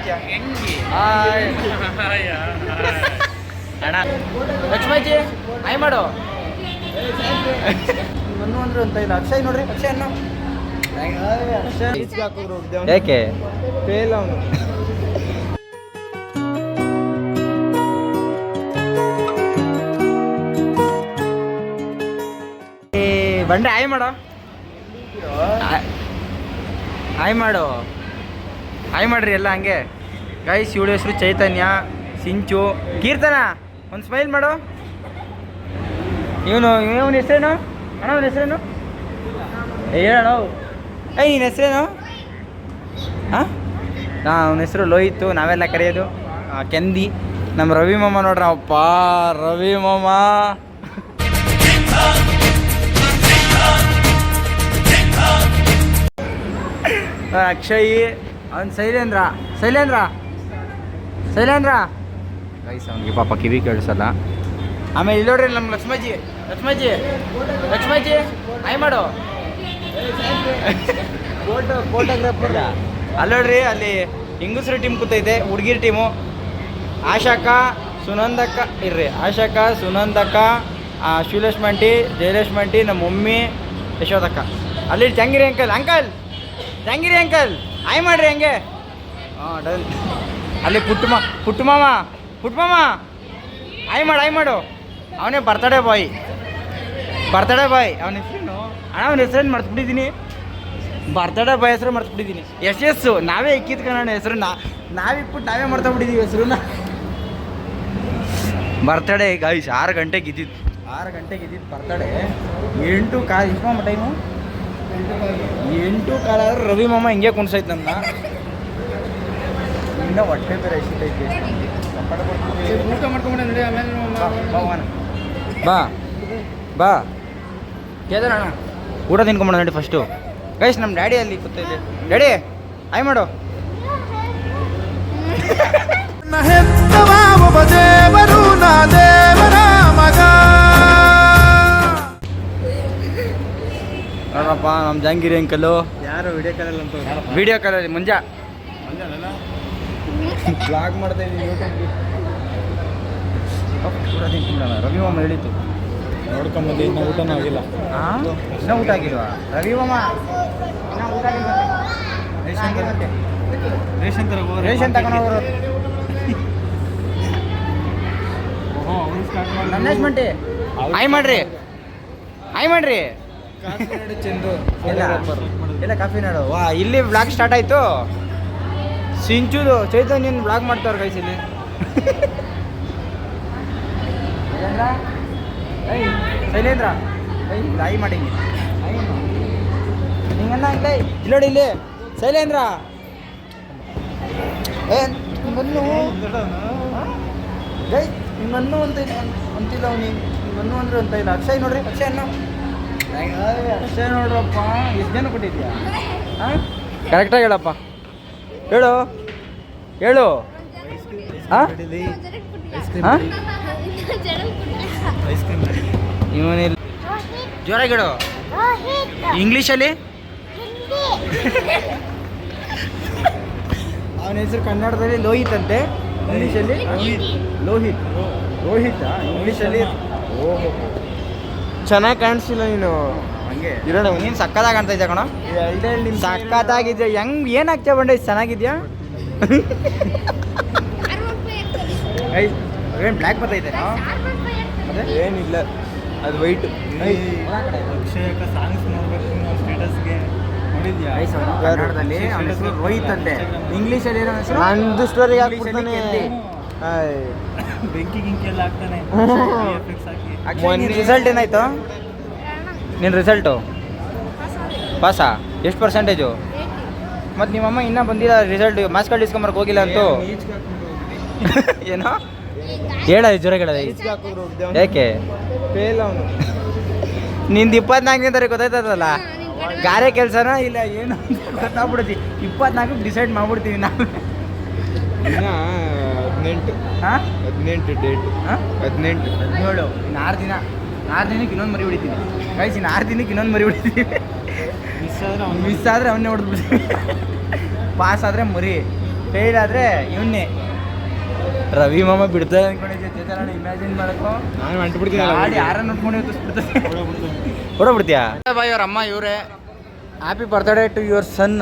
ಮಾಡ್ತೀಯಾ ಹೆಂಗೆ ಅಣ್ಣ ಲಕ್ಷ್ಮೀಜಿ ಆಯ್ ಮಾಡು ಮಣ್ಣು ಅಂದ್ರೆ ಅಂತ ಇಲ್ಲ ಅಕ್ಷಯ್ ನೋಡ್ರಿ ಅಕ್ಷಯ್ ಅನ್ನು ಯಾಕೆ ಫೇಲ್ ಅವನು ಬಂದ್ರೆ ಆಯ್ ಮಾಡು ಆಯ್ ಮಾಡು ಆಯ್ ಮಾಡ್ರಿ ಎಲ್ಲ ಹಂಗೆ ಗೈಸ್ ಇವಳ ಹೆಸರು ಚೈತನ್ಯ ಸಿಂಚು ಕೀರ್ತನ ಒಂದು ಸ್ಮೈಲ್ ಮಾಡು ಇವನು ಹೆಸರೇನು ಅಣ್ಣ ಅವನ ಹೆಸರೇನು ಹೇಳೋಣ ಏಯ್ ನಿನ್ನ ಹೆಸರೇನು ಹಾಂ ಅವನ ಹೆಸರು ಲೋಹಿತ್ತು ನಾವೆಲ್ಲ ಕರೆಯೋದು ಕೆಂದಿ ನಮ್ಮ ರವಿ ಮಾಮ ನೋಡ್ರಿ ಅಪ್ಪ ರವಿ ಮಾಮ ಅಕ್ಷಯ್ ಅವನು ಶೈಲೇಂದ್ರ ಗೈಸ್ ಅವನಿಗೆ ಪಾಪ ಕಿವಿ ಕೇಳಿಸಲ್ಲ ಆಮೇಲೆ ಇಲ್ಲಿ ನೋಡ್ರಿ ನಮ್ಮ ಲಕ್ಷ್ಮಜ್ಜಿ ಆಯ್ ಮಾಡು ಫೋಟೋಗ್ರಾಫರ್ ಅಲ್ಲಿ ನೋಡ್ರಿ ಅಲ್ಲಿ ಹೆಂಗಸ್ರ ಟೀಮ್ ಕೂತೈತೆ ಹುಡುಗಿರ್ ಟೀಮು ಆಶಾಕ ಸುನಂದಕ್ಕ ಇರ್ರಿ ಆಶಾಕ ಸುನಂದಕ್ಕ ಶಿವಲಕ್ಷ್ಮಿ ಆಂಟಿ ಜಯಲಕ್ಷ್ಮಿ ಆಂಟಿ ನಮ್ಮ ಮಮ್ಮಿ ಯಶೋದಕ್ಕ ಅಲ್ಲಿ ಜಂಗಿರಿ ಅಂಕಲ್ ಆಯ್ ಮಾಡ್ರಿ ಹಂಗೆ ಹಾಂ ಡನ್ ಅಲ್ಲಿ ಪುಟ್ಟ ಮಾಮ ಆಯ್ ಮಾಡು ಅವನೇ ಬರ್ತಡೇ ಬಾಯ್ ಅವನ ಹೆಸರೇನು ಅಣ್ಣ ಅವನ ಹೆಸರೇನು ಮರ್ತ್ಬಿಟ್ಟಿದ್ದೀನಿ ಬರ್ತಡೇ ಬಾಯ್ ಹೆಸರು ಮರ್ತ್ಬಿಟ್ಟಿದ್ದೀನಿ ಎಸ್ ನಾವೇ ಇಕ್ಕಿದ್ ಕಣ ಹೆಸರು ನಾವಿಟ್ಬಿಟ್ಟು ನಾವೇ ಮರ್ತಬಿಟ್ಟಿದ್ದೀವಿ ಹೆಸರನ್ನ ಬರ್ತಡೇ ಗೈಸ್ 6 ಗಂಟೆಗೆ ಇದ್ದಿದ್ದು ಬರ್ತಡೇ 8:15 ಎಷ್ಟು ಮಾಮ ಟೈಮು 8:15 ಆದ್ರೆ ರವಿ ಮಾಮ ಹಿಂಗೆ ಕುಣ್ಸೈತೆ ನಮ್ಮನ್ನ ಇನ್ನೂ ಹೊಟ್ಟೆ ಬೇರೆ ಎಷ್ಟೈತೆ ಊಟ ಮಾಡ್ಕೊಂಬಿಡ ನಡಿ ಆಮೇಲೆ ಬಾ ಕೇದಾರಣ್ಣ ಊಟ ತಿನ್ಕೊಂಬಿಡ ನಡಿ ಫಸ್ಟು ಗೈಸ್ ನಮ್ಮ ಡ್ಯಾಡಿ ಅಲ್ಲಿ ಕೂತೈತೆ ಡ್ಯಾಡಿ ಆಯ್ ಮಾಡು ನೋಡ್ರಪ್ಪ ನಮ್ಮ ಜಂಗಿರಿ ಅಂಕಲ್ಲು ಯಾರು ವಿಡಿಯೋ ಕಾಲಲ್ಲಿ ಮುಂಜಾ ಬ್ಲಾಗ್ ಮಾಡ್ತಾ ಇದ್ದೀನಿ ರವಿ ಮಾಮ ಹೇಳಿತ್ತು ನೋಡ್ಕೊಂಬಂದು ಇನ್ನೂ ಊಟನೂ ಆಗಿಲ್ಲ ಇನ್ನೂ ಊಟ ಆಗಿಲ್ವಾ ರವಿ ಮಾಮ ಇನ್ನೂ ಊಟ ಆಗಿಲ್ಲ ರೇಷನ್ ತಗೊಂಡು ಹೋಗೋರು ನನ್ನೇಶ್ಮಂಟಿ ಆಯ್ ಮಾಡ್ರಿ ಚಂದು ಎಲ್ಲ ಕಾಫಿ ನಾಡು ವಾ ಇಲ್ಲಿ ಬ್ಲಾಗ್ ಸ್ಟಾರ್ಟ್ ಆಯಿತು ಸಿಂಚುದು ಚೈತನ್ಯನ್ ಬ್ಲಾಗ್ ಮಾಡ್ತಾವ್ರೆ ಗೈಸ್ ಇಲ್ಲಿ ಶೈಲೇಂದ್ರ ಆಯ್ ಮಾಡಿ ಹಿಂಗನ್ನ ಇಲ್ಲ ಇಲ್ಲೋಡಿ ಇಲ್ಲಿ ಶೈಲೇಂದ್ರ ಮಣ್ಣು ಗೈ ಮಣ್ಣು ಅಂತ ಅಂತಿಲ್ಲ ಅವನಿಗೆ ಮಣ್ಣು ಅಂದ್ರೆ ಅಂತ ಇಲ್ಲ ಅಕ್ಷಯ್ ನೋಡ್ರಿ ಅಕ್ಷಯ್ ನೋಡ್ರಪ್ಪ ಎಷ್ಟು ಜನ ಕೊಟ್ಟಿದ್ಯಾ ಹಾಂ ಕರೆಕ್ಟಾಗಿ ಹೇಳಪ್ಪ ಹೇಳು ಹಾಂ ಇವನಿಲ್ಲ ಜೋರಾಗಿ ಹೇಳು ಇಂಗ್ಲೀಷಲ್ಲಿ ಅವನ ಹೆಸರು ಕನ್ನಡದಲ್ಲಿ ಲೋಹಿತ್ ಅಂತೆ ಇಂಗ್ಲೀಷಲ್ಲಿ ರೋಹಿತ್ ಇಂಗ್ಲೀಷಲ್ಲಿ ಓಹೋ ಚೆನ್ನಾಗಿ ಕಾಣಿಸ್ತಿಲ್ಲ ನೀನು ಹಂಗೆ ಇರೋಣ ನೀನು ಸಕ್ಕತ್ತಾಗಿ ಕಾಣ್ತಾ ಇದ್ಯಾ ಕಣ ಸಕ್ಕತ್ತಾಗಿದ್ಯಾ ಹೆಂಗ್ ಏನಾಗ್ತೇ ಬಂಡೆ ಚೆನ್ನಾಗಿದ್ಯಾ ಏನು ಬ್ಲ್ಯಾಕ್ ಬರ್ತೈತೆ ಅದೇ ಏನಿಲ್ಲ ಅದು ವೈಟ್ ಅಕ್ಷಯಕ ಸಾಂಗ್ಸ್ ನೋಡ್ಬೇಕು ಸ್ಟೇಟಸ್ಗೆ ನೋಡಿದ್ಯಾ ಕನ್ನಡದಲ್ಲಿ ಅವನ ಹೆಸರು ರೋಹಿತ್ ಅಂತೆ ಇಂಗ್ಲೀಷಲ್ಲಿ ಏನೋ ಹೆಸರು ನಂದು ಸ್ಟೋರಿ ಹಾಕ್ಬಿಡ್ತಾನೆ ಬೆಂಕಿ ಗಿಂಕಿ ಎಲ್ಲ ಹಾಕ್ತಾನೆ ರಿಸಲ್ಟ್ ಏನಾಯ್ತು ನಿನ್ನ ರಿಸಲ್ಟು ಪಾಸಾ ಎಷ್ಟು ಪರ್ಸೆಂಟೇಜು ಮತ್ತು ನಿಮ್ಮಮ್ಮ ಇನ್ನೂ ಬಂದಿಲ್ಲ ರಿಸಲ್ಟ್ ಮಾರ್ಕ್ಸ್ ಕಾರ್ಡ್ ಇಸ್ಕೊಂಬರಕ್ಕೆ ಹೋಗಿಲ್ಲ ಅಂತೂ ಏನೋ ಹೇಳ ಜ್ವರ ಹೇಳೋದು ಯಾಕೆ ಫೇಲ್ ಅವನು ನಿಂದು 24ನೇ ತಾರೀಕು ಗೊತ್ತಾಯ್ತದಲ್ಲ ಗಾರೆ ಕೆಲಸನ ಇಲ್ಲ ಏನು ಗೊತ್ತಾಗ್ಬಿಡ್ತೀವಿ 24 ಡಿಸೈಡ್ ಮಾಡ್ಬಿಡ್ತೀವಿ ನಾವು ಇನ್ನು 18 ಡೇಟ್ 17 ಇನ್ನು 6 ದಿನಕ್ಕೆ ಇನ್ನೊಂದು ಮರಿ ಹೊಡಿತೀನಿ ಗೈಸ್ ಇನ್ನು 6 ದಿನಕ್ಕೆ ಇನ್ನೊಂದು ಮರಿ ಹೊಡಿತೀವಿ ಮಿಸ್ ಆದರೆ ಅವನ್ನೇ ಹೊಡೆದ್ಬಿಡ್ತೀವಿ ಪಾಸ್ ಆದರೆ ಮರಿ ಫೇಲ್ ಆದರೆ ಇವನ್ನೇ ರವಿ ಮಾಮ ಬಿಡ್ತಾರೆ ಅನ್ಕೊಂಡಿದ್ದೆ ಚೇತನ ಇಮ್ಯಾಜಿನ್ ಮಾಡಕ್ಕೋ ನಾನು ಅಂಟ್ಬಿಡ್ತೀನಿ ಗಾಡಿ ಯಾರನ್ನ ನೋಡ್ಕೊಂಡು ಹೊಡಬಿಡ್ತೀಯಾ ಬಾಯ್ ಅವ್ರ ಅಮ್ಮ ಇವರೇ happy birthday to your son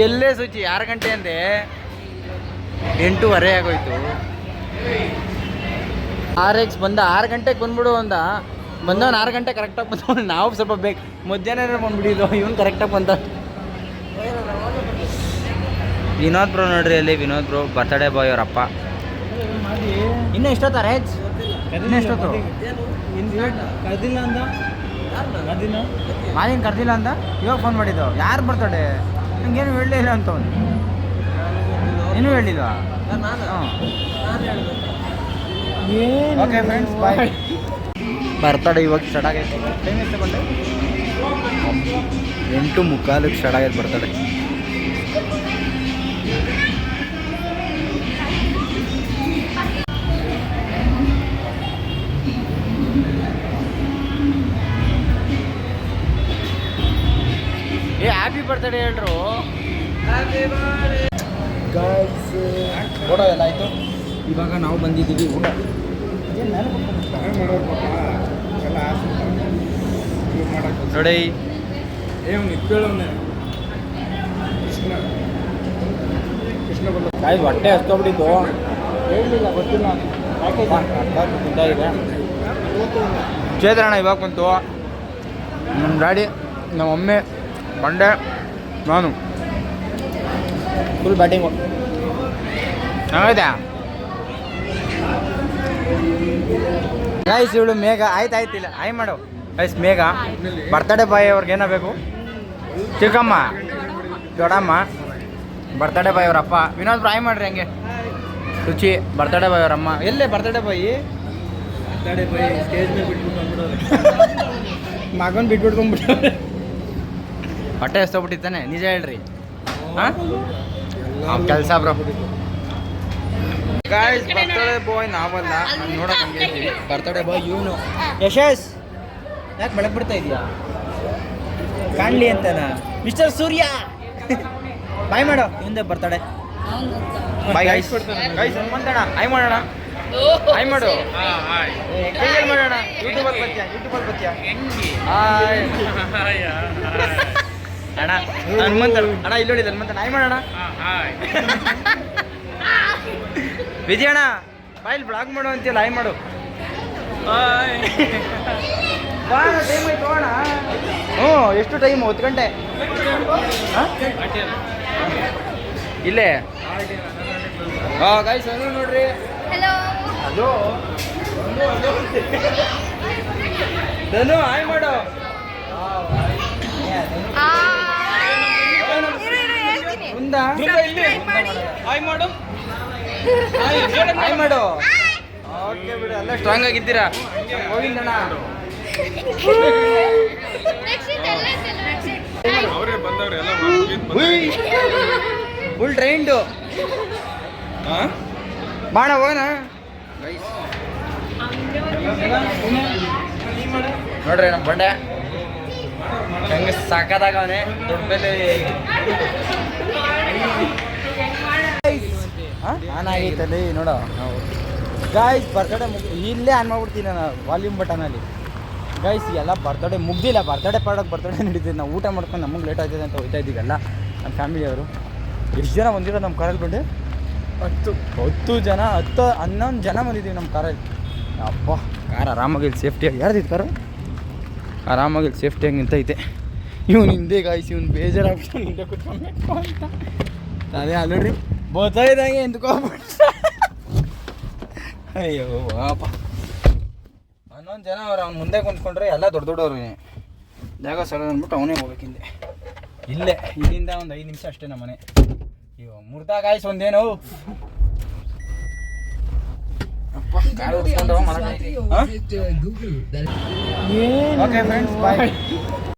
ಎಲ್ಲೇ ಸುಚಿ 6 ಗಂಟೆ ಅಂದೆ 8:15 ಆಗೋಯ್ತು. RX ಬಂದ 6 ಗಂಟೆಗೆ ಬಂದ್ಬಿಡು ಅಂದ. ಬಂದವನು 6 ಗಂಟೆ ಕರೆಕ್ಟಾಗಿ ಬಂದವನು. ನಾವು ಸ್ವಲ್ಪ ಬೇಕು ಮಧ್ಯಾಹ್ನ ಬಂದ್ಬಿಟ್ಟಿದ್ದು, ಇವನು ಕರೆಕ್ಟಾಗಿ ಬಂದ. ವಿನೋದ್ ಬ್ರೋ ನೋಡ್ರಿ ಅಲ್ಲಿ, ವಿನೋದ್ ಬ್ರೋ ಬರ್ತ್ಡೇ ಬಾಯ್ ಅವ್ರ ಅಪ್ಪ. ಇನ್ನೂ ಎಷ್ಟೊತ್ತ ರೇಜ್? ಇನ್ನೂ ಎಷ್ಟೊತ್ತು? ಕರ್ದಿಲ್ಲ ಅಂದ ಮಾದೇನು ಕರ್ದಿಲ್ಲ ಅಂದ. ಇವಾಗ ಫೋನ್ ಮಾಡಿದ್ದು. ಯಾರು ಬರ್ತಡೆ? ನಂಗೇನು ಹೇಳಲೇ ಇಲ್ಲ ಅಂತ ಅವನು. ಇನ್ನೂ ಹೇಳಿಲ್ವಾ? Okay friends bye. ಬರ್ತಡೆ ಇವಾಗ ಸ್ಟಾರ್ಟ್ ಆಗೈತೆ. ಟೈಮ್ ಎಷ್ಟು ಬಂದೆ? 8:45 ಸ್ಟಾರ್ಟ್ ಆಗೈತೆ ಬರ್ತಡೆ. ಹ್ಯಾಪಿ ಬರ್ತ್ಡೇ ಹೇಳ್ರು. ಗೈಸ್ ಫೋಟೋ ಎಲ್ಲ ಆಯಿತು. ಇವಾಗ ನಾವು ಬಂದಿದ್ದೀವಿ ಊಟ. ನೋಡಿ ಗಾಯ್ಸ್ ಹೊಟ್ಟೆ ಹಸ್ಕೊಬಿಟ್ಟಿತ್ತು. ಹೇಳಿಲ್ಲ ಗೊತ್ತಿಲ್ಲ. ಚೇತನ ಇವಾಗ ಬಂತು. ನಮ್ಮ ಡ್ಯಾಡಿ, ನಮ್ಮ ಮಮ್ಮಿ, ಬಂಡೆ, ನಾನು ಫುಲ್ ಬ್ಯಾಟಿಂಗು. ಚೆನ್ನಾಗಿದೆ ಗೈಸ್. ಇವಳು ಮೇಘ. ಆಯ್ತಾಯ್ತಿಲ್ಲ ಆಯ್ ಮಾಡು ಗೈಸ್. ಮೇಘ ಬರ್ತಡೇ ಬಾಯ್ ಅವ್ರಿಗೆ ಏನೋ ಬೇಕು. ಚಿಕ್ಕಮ್ಮ, ದೊಡ್ಡಮ್ಮ, ಬರ್ತಡೇ ಬಾಯ್ ಅವ್ರ ಅಪ್ಪ. ವಿನೋದ್ ಬ್ರೋ ಆಯ್ ಮಾಡ್ರಿ ಹಂಗೆ. ರುಚಿ ಬರ್ತಡೇ ಬಾಯ್ ಅವ್ರ ಅಮ್ಮ. ಎಲ್ಲೇ ಬರ್ತಡೇ ಬಾಯಿ? ಸ್ಟೇಜ್ ಮೇಲೆ ಬಿಟ್ಬಿಟ್ಟು ಮಗನ್ ಬಿಟ್ಬಿಟ್ಕೊಂಡ್ಬಿಟ್ಟು ಹೊಟ್ಟೆ ಎಷ್ಟೋಗ್ಬಿಟ್ಟಿತ್ತಾನೆ. ನಿಜ ಹೇಳ್ರಿ. ಹಾಂ ಕೆಲಸ ಬ್ರೋ. ಗಾಯ್ಸ್ ಬರ್ತಡೇ ಬಾಯ್ ನಾವಲ್ಲ, ನೋಡಕ್ ಹಂಗೆ ಇದ್ದೀವಿ. ಬರ್ತಡೇ ಬಾಯ್ ಇವನು ಯಶಸ್. ಯಾಕೆ ಬೆಳಗ್ಗೆ ಬಿಡ್ತಾ ಇದೀಯಾ? ಕಾಣ್ಲಿ ಅಂತನಾ? ಮಿಸ್ಟರ್ ಸೂರ್ಯ ಬಾಯ್ ಮಾಡೋ. ಹಿಂದೆ ಬರ್ತಡೇ ಬಾಯ್ ಗೈಸ್. ಗೈಸ್ ಹನುಮಂತಣ್ಣ ಆಯ್ ಮಾಡೋಣ. ಆಯ್ ಮಾಡು. ಕೈಯಲ್ಲಿ ಮಾಡೋಣ. ಯೂಟ್ಯೂಬಲ್ಲಿ ಬರ್ತೀಯಾ? ಹಾಯ್ ಅಣ್ಣ. ಹನುಮಂತ ಅಣ್ಣ ಇಲ್ಲಿ ನೋಡಿ. ಹನುಮಂತ ಆಯ್ ಮಾಡೋಣ. ವಿಜಯ್ ಅಣ್ಣ ಬಾಯಲ್ಲಿ ಬ್ಲಾಗ್ ಮಾಡು ಅಂತೀಯಲ್ಲ, ಆಯ್ ಮಾಡು. ಟೈಮ್ ಆಯ್ತು ಅಣ್ಣ. ಹ್ಞೂ ಎಷ್ಟು ಟೈಮು? 10 ಗಂಟೆ. ಇಲ್ಲೇ ಗೈಸ್ ಅನು ನೋಡ್ರಿ. ಹಲೋ ಧನು ಆಯ್ ಮಾಡು. ಮುಂದಾ ಆಯ್ ಮಾಡು. ಆಯ್ ಮಾಡು. ಓಕೆ ಬಿಡು, ಎಲ್ಲ ಸ್ಟ್ರಾಂಗ್ ಆಗಿದ್ದೀರಾ. ಹೋಗಿದ್ದಣ್ಣ ಫುಲ್ ಟ್ರೈನ್ಡು. ಬಾಣ ಹೋಗೋಣ ನೋಡ್ರಿ. ನಮ್ಮ ಬಂಡೆ ಹೆಂಗೆ ಸಾಕಾದಾಗವನೆ. ದೊಡ್ಡ ಬೆಲೆ ಆನ್ ಆಗೈತಲ್ಲಿ ನೋಡೋ. ಗಾಯ್ಸ್ ಬರ್ತಡೇ ಇಲ್ಲೇ ಆನ್ ಮಾಡ್ಬಿಡ್ತೀನಿ ನಾನು ವಾಲ್ಯೂಮ್ ಬಟನಲ್ಲಿ. ಗೈಸ್ ಎಲ್ಲ ಬರ್ತಡೇ ಮುಗ್ದಿಲ್ಲ. ಬರ್ತಡೇ ಪಾಡೋಕೆ ಬರ್ತಡೇ ನಡೀತಿದೆ. ನಾವು ಊಟ ಮಾಡ್ಕೊಂಡು ನಮಗೆ ಲೇಟ್ ಆಗ್ತಿದೆ ಅಂತ ಹೋಗ್ತಾ ಇದ್ದೀವಲ್ಲ ನಮ್ಮ ಫ್ಯಾಮಿಲಿಯವರು. ಎಷ್ಟು ಜನ ಬಂದಿರೋ ನಮ್ಮ ಕಾರಲ್ಲಿ ಬಂದು? 10 ಜನ, 11 ಜನ ಬಂದಿದ್ದೀವಿ ನಮ್ಮ ಕಾರಲ್ಲಿ. ಅಪ್ಪ ಕಾರ್ ಆರಾಮಾಗಿ ಸೇಫ್ಟಿಯಾಗಿ. ಯಾರ್ದಿತ್ತು ಕಾರು? ಆರಾಮಾಗಿ ಸೇಫ್ಟಿಯಾಗಿ ನಿಂತೈತೆ. ಇವನು ಹಿಂದೆ ಗಾಯ್ಸ್, ಇವನು ಬೇಜಾರಾಗ್ಬಿಟ್ಟು ಹಿಂದೆ ಕುತ್ಕೊಬೇಕು ಅಂತ. ಅದೇ ಅಲ್ರಿ ಬೋತಾ ಇದ್ದಂಗೆ ಎಂದ್ಕೊಬಿಟ್ಟು. ಅಯ್ಯೋ ಪಾಪ 11 ಜನ ಅವ್ರು. ಅವ್ನು ಮುಂದೆ ಕುಂತ್ಕೊಂಡ್ರೆ ಎಲ್ಲ ದೊಡ್ಡವ್ರು. ಜಾಗ ಸಲ ಅಂದ್ಬಿಟ್ಟು ಅವನೇ ಹೋಗ್ಬೇಕಿಂದೆ. ಇಲ್ಲೇ ಇಲ್ಲಿಂದ ಒಂದು 5 ನಿಮಿಷ ಅಷ್ಟೇ ನಮ್ಮ ಮನೆ. ಅಯ್ಯೋ ಮುರ್ದಾಗ ಆಯ್ತು ಒಂದೇನು. ಓಕೆ ಫ್ರೆಂಡ್ಸ್ ಬಾಯ್.